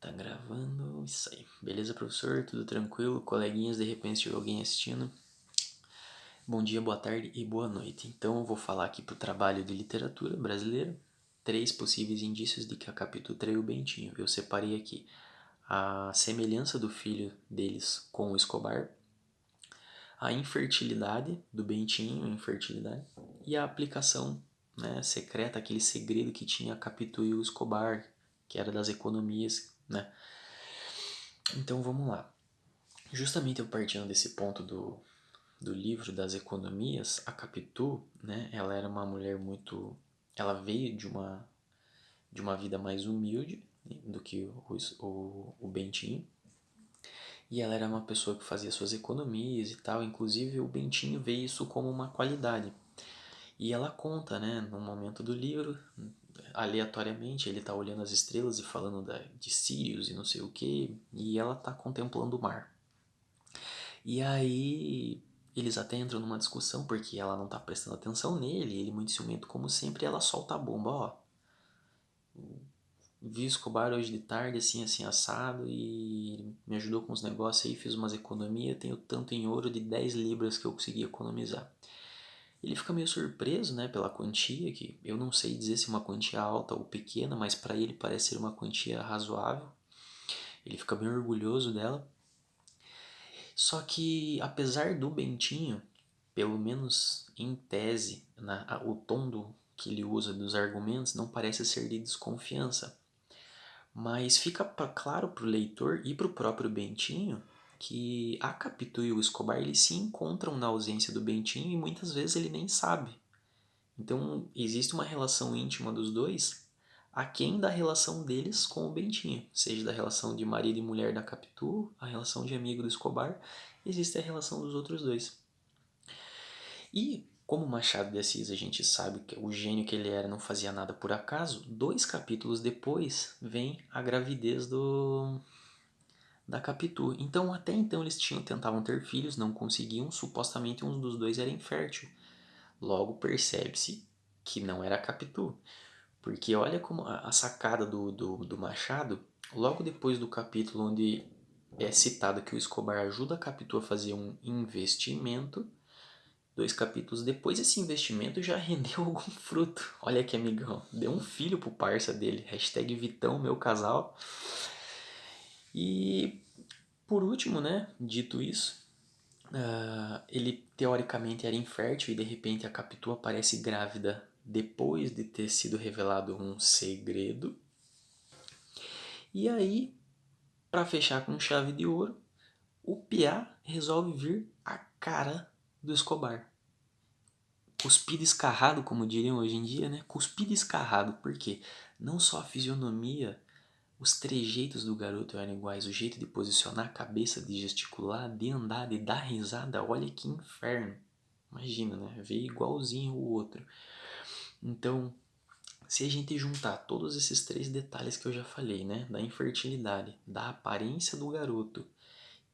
Tá gravando, isso aí. Beleza, professor? Tudo tranquilo? Coleguinhas, de repente chegou alguém assistindo. Bom dia, boa tarde e boa noite. Então eu vou falar aqui pro trabalho de literatura brasileira. 3 possíveis indícios de que a Capitu traiu o Bentinho. Eu separei aqui a semelhança do filho deles com o Escobar, a infertilidade do Bentinho, infertilidade, e a aplicação, né, secreta, aquele segredo que tinha a Capitu e o Escobar, que era das economias, né? Então vamos lá. Justamente eu partindo desse ponto do livro das economias, a Capitu, né, ela era uma mulher muito... Ela veio de uma vida mais humilde do que o Bentinho. E ela era uma pessoa que fazia suas economias e tal. Inclusive o Bentinho vê isso como uma qualidade. E ela conta, né, num momento do livro, aleatoriamente, ele tá olhando as estrelas e falando de Sirius e não sei o que, e ela tá contemplando o mar. E aí eles até entram numa discussão porque ela não tá prestando atenção nele, ele muito ciumento como sempre, e ela solta a bomba, ó. Vi o Escobar hoje de tarde, assim, assim, assado, e ele me ajudou com os negócios aí, fiz umas economias, tenho tanto em ouro de 10 libras que eu consegui economizar. Ele fica meio surpreso, né, pela quantia, que eu não sei dizer se é uma quantia alta ou pequena, mas para ele parece ser uma quantia razoável. Ele fica bem orgulhoso dela. Só que, apesar do Bentinho, pelo menos em tese, o tom que ele usa dos argumentos não parece ser de desconfiança. Mas fica claro para o leitor e para o próprio Bentinho que a Capitu e o Escobar eles se encontram na ausência do Bentinho e muitas vezes ele nem sabe. Então existe uma relação íntima dos dois, aquém da relação deles com o Bentinho, seja da relação de marido e mulher da Capitu, a relação de amigo do Escobar, existe a relação dos outros dois. E como Machado de Assis a gente sabe que o gênio que ele era não fazia nada por acaso, 2 capítulos depois vem a gravidez da Capitu. Então até então eles tentavam ter filhos, não conseguiam, supostamente um dos dois era infértil. Logo percebe-se que não era a Capitu. Porque olha como a sacada do Machado, logo depois do capítulo onde é citado que o Escobar ajuda a Capitu a fazer um investimento, 2 capítulos depois esse investimento já rendeu algum fruto. Olha que amigão, deu um filho pro parça dele, hashtag Vitão, meu casal. E por último, né, dito isso, ele teoricamente era infértil e de repente a Capitu aparece grávida depois de ter sido revelado um segredo. E aí, para fechar com chave de ouro, o Piá resolve vir a cara do Escobar. Cuspido escarrado, como diriam hoje em dia, né? Cuspido escarrado, porque não só a fisionomia, os trejeitos do garoto eram iguais, o jeito de posicionar a cabeça, de gesticular, de andar, de dar risada, olha que inferno. Imagina, né? Veio igualzinho o outro. Então, se a gente juntar todos esses 3 detalhes que eu já falei, né? Da infertilidade, da aparência do garoto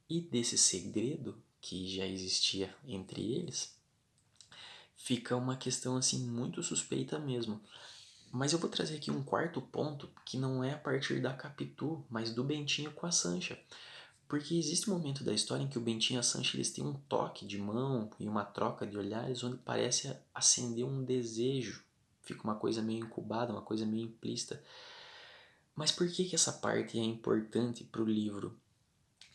e desse segredo que já existia entre eles, fica uma questão assim muito suspeita mesmo. Mas eu vou trazer aqui um quarto ponto que não é a partir da Capitu, mas do Bentinho com a Sancha. Porque existe um momento da história em que o Bentinho e a Sancha eles têm um toque de mão e uma troca de olhares onde parece acender um desejo. Fica uma coisa meio incubada, uma coisa meio implícita. Mas por que essa parte é importante para o livro?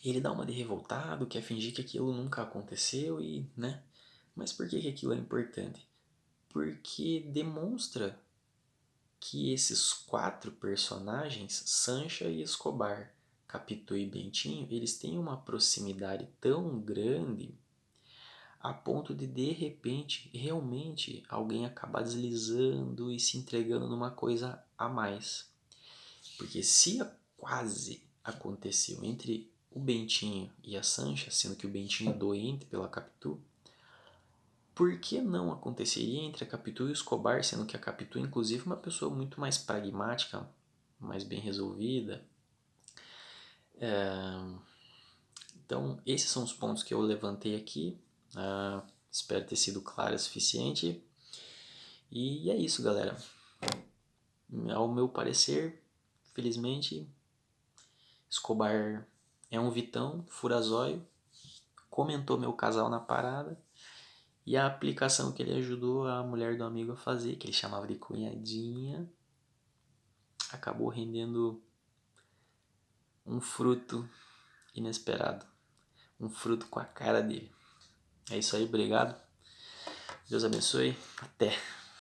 Ele dá uma de revoltado, quer fingir que aquilo nunca aconteceu e, né? Mas por que aquilo é importante? Porque demonstra que esses 4 personagens, Sancha e Escobar, Capitu e Bentinho, eles têm uma proximidade tão grande a ponto de repente, realmente alguém acabar deslizando e se entregando numa coisa a mais. Porque se quase aconteceu entre o Bentinho e a Sancha, sendo que o Bentinho é doente pela Capitu, por que não aconteceria entre a Capitu e o Escobar, sendo que a Capitu, inclusive, é uma pessoa muito mais pragmática, mais bem resolvida? Então, esses são os pontos que eu levantei aqui. Espero ter sido claro o suficiente. E é isso, galera. Ao meu parecer, felizmente, Escobar é um vitão, furazóio, comentou meu casal na parada e a aplicação que ele ajudou a mulher do amigo a fazer, que ele chamava de cunhadinha, acabou rendendo um fruto inesperado. Um fruto com a cara dele. É isso aí, obrigado. Deus abençoe. Até.